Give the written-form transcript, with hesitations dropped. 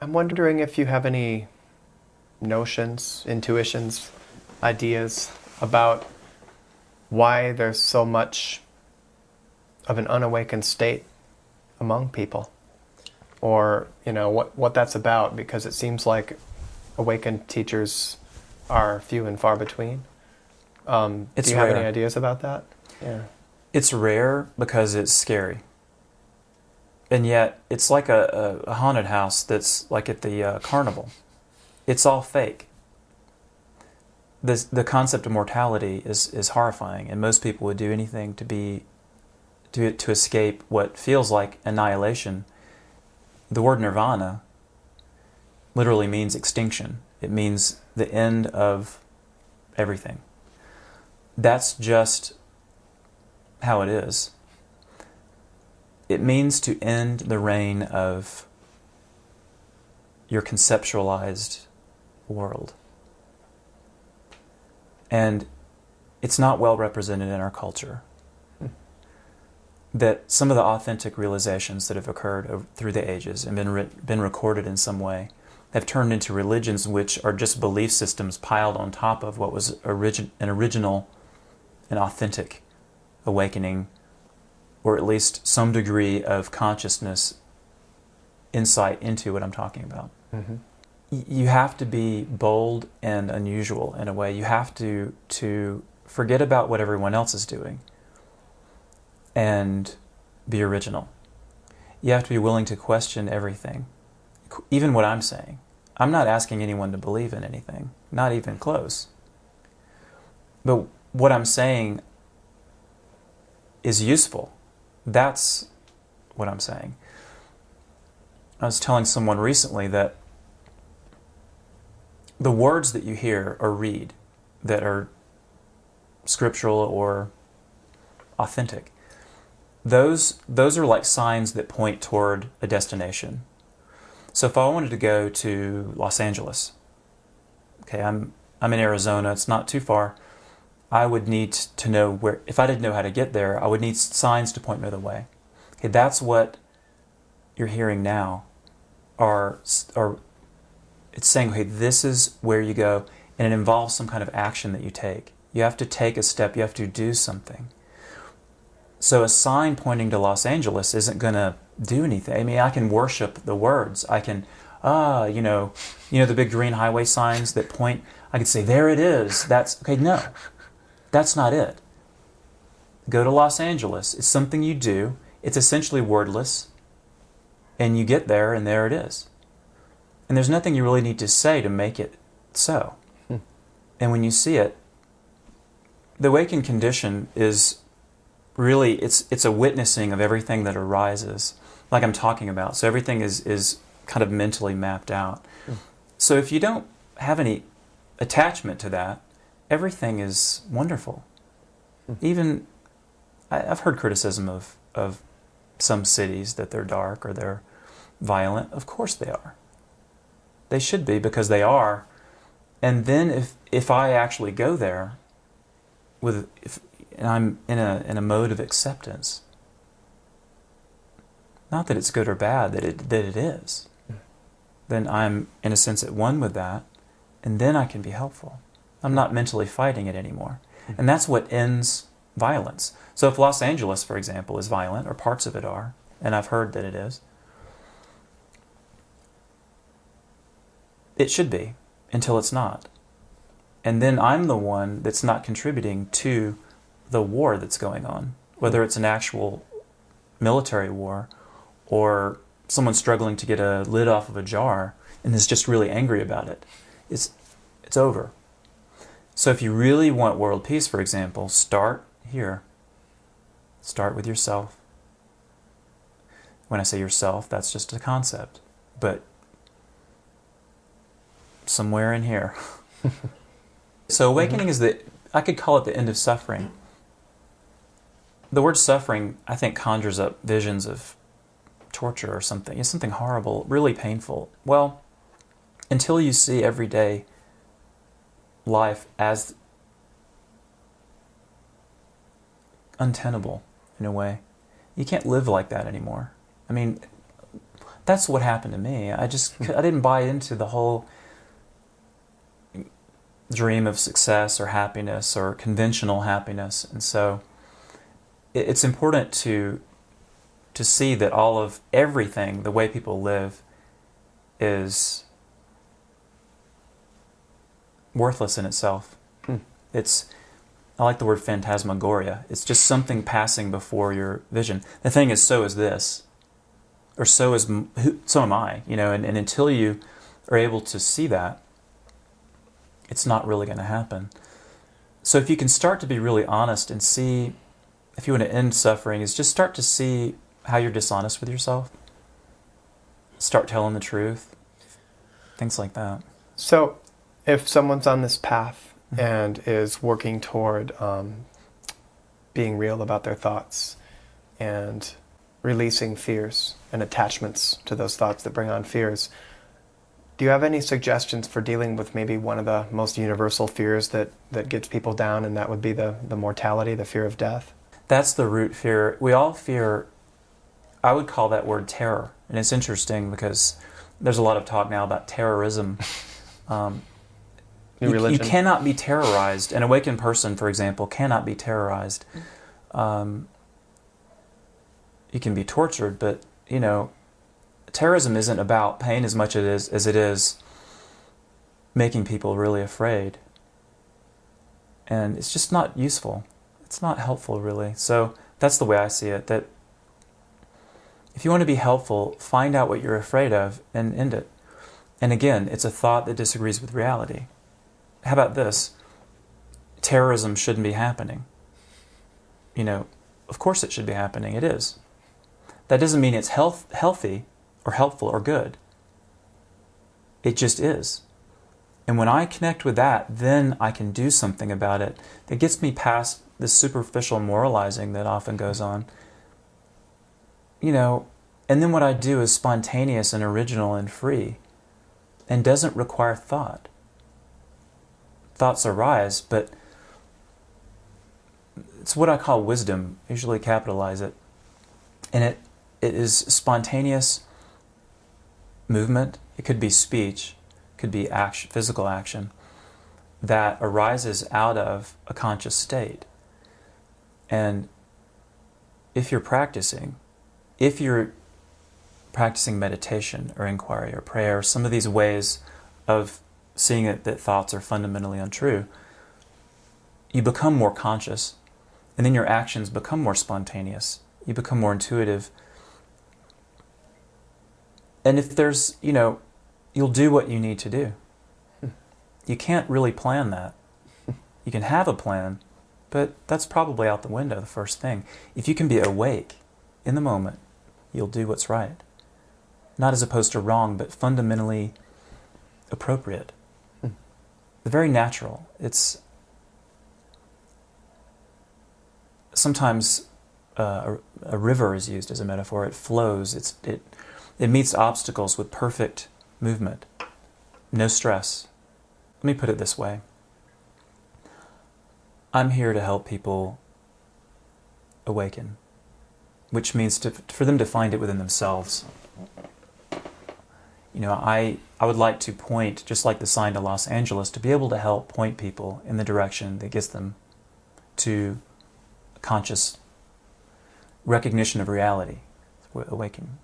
I'm wondering if you have any notions, intuitions, ideas about why there's so much of an unawakened state among people, or what that's about, because it seems like awakened teachers are few and far between. Do It's you have any rare. ideas about that? Yeah. It's rare because it's scary. And yet, it's like a haunted house that's like at the carnival. It's all fake. The concept of mortality is horrifying, and most people would do anything to escape what feels like annihilation. The word Nirvana literally means extinction. It means the end of everything. That's just how it is. It means to end the reign of your conceptualized world. And it's not well represented in our culture. That some of the authentic realizations that have occurred through the ages and been recorded in some way have turned into religions which are just belief systems piled on top of what was an original and authentic awakening, or at least some degree of consciousness, insight into what I'm talking about. Mm-hmm. You have to be bold and unusual in a way. You have to forget about what everyone else is doing and be original. You have to be willing to question everything, even what I'm saying. I'm not asking anyone to believe in anything, not even close. But what I'm saying is useful. That's what I'm saying. I was telling someone recently that the words that you hear or read that are scriptural or authentic, those are like signs that point toward a destination. So if I wanted to go to Los Angeles, okay, I'm in Arizona, it's not too far, I would need to know where. If I didn't know how to get there, I would need signs to point me the way. Okay, that's what you're hearing now. It's saying, hey, this is where you go, and it involves some kind of action that you take. You have to take a step, you have to do something. So a sign pointing to Los Angeles isn't going to do anything. I mean, I can worship the words. I can, the big green highway signs that point, I could say, there it is. That's, okay, no, that's not it. Go to Los Angeles. It's something you do. It's essentially wordless. And you get there, and there it is. And there's nothing you really need to say to make it so. And when you see it, the awakened condition is really, it's a witnessing of everything that arises, like I'm talking about. So everything is kind of mentally mapped out. So if you don't have any attachment to that, everything is wonderful. Even, I've heard criticism of some cities that they're dark or they're violent. Of course they are. They should be, because they are. And then if I actually go there and I'm in a mode of acceptance, not that it's good or bad, that it is, then I'm in a sense at one with that, and then I can be helpful. I'm not mentally fighting it anymore. And that's what ends violence. So if Los Angeles, for example, is violent, or parts of it are, and I've heard that it is, it should be, until it's not. And then I'm the one that's not contributing to the war that's going on, whether it's an actual military war or someone struggling to get a lid off of a jar and is just really angry about it. It's over. So if you really want world peace, for example, start here. Start with yourself. When I say yourself, that's just a concept. But somewhere in here. So awakening is I could call it the end of suffering. The word suffering, I think, conjures up visions of torture or something. It's something horrible, really painful. Well, until you see everyday life as untenable in a way, you can't live like that anymore. I mean, That's what happened to me. I didn't buy into the whole dream of success or happiness or conventional happiness. And so it's important to see that all of everything, the way people live, is worthless in itself. I like the word phantasmagoria. It's just something passing before your vision. The thing is, so is this, or so am I, and until you are able to see that, it's not really going to happen. So if you can start to be really honest and see, if you want to end suffering, is just start to see how you're dishonest with yourself. Start telling the truth. Things like that. So if someone's on this path and is working toward being real about their thoughts and releasing fears and attachments to those thoughts that bring on fears, do you have any suggestions for dealing with maybe one of the most universal fears that gets people down, and that would be the mortality, the fear of death? That's the root fear. We all fear, I would call that word terror. And it's interesting because there's a lot of talk now about terrorism. You cannot be terrorized. An awakened person, for example, cannot be terrorized. You can be tortured, but, terrorism isn't about pain as much as it is making people really afraid. And it's just not useful. It's not helpful, really. So that's the way I see it, that if you want to be helpful, find out what you're afraid of and end it. And again, it's a thought that disagrees with reality. How about this? Terrorism shouldn't be happening. Of course it should be happening. It is. That doesn't mean it's healthy or helpful or good. It just is. And when I connect with that, then I can do something about it that gets me past this superficial moralizing that often goes on. And then what I do is spontaneous and original and free and doesn't require thought. Thoughts arise, but it's what I call wisdom. I usually capitalize it. And it is spontaneous movement. It could be speech, it could be action, physical action, that arises out of a conscious state. And if you're practicing meditation or inquiry or prayer, some of these ways of seeing that thoughts are fundamentally untrue, you become more conscious, and then your actions become more spontaneous. You become more intuitive. And if there's, you'll do what you need to do. You can't really plan that. You can have a plan, but that's probably out the window, the first thing. If you can be awake in the moment, you'll do what's right. Not as opposed to wrong, but fundamentally appropriate. Very natural. It's sometimes a river is used as a metaphor. It flows. It meets obstacles with perfect movement, no stress. Let me put it this way. I'm here to help people awaken, which means for them to find it within themselves. I would like to point, just like the sign to Los Angeles, to be able to help point people in the direction that gets them to conscious recognition of reality, awakening.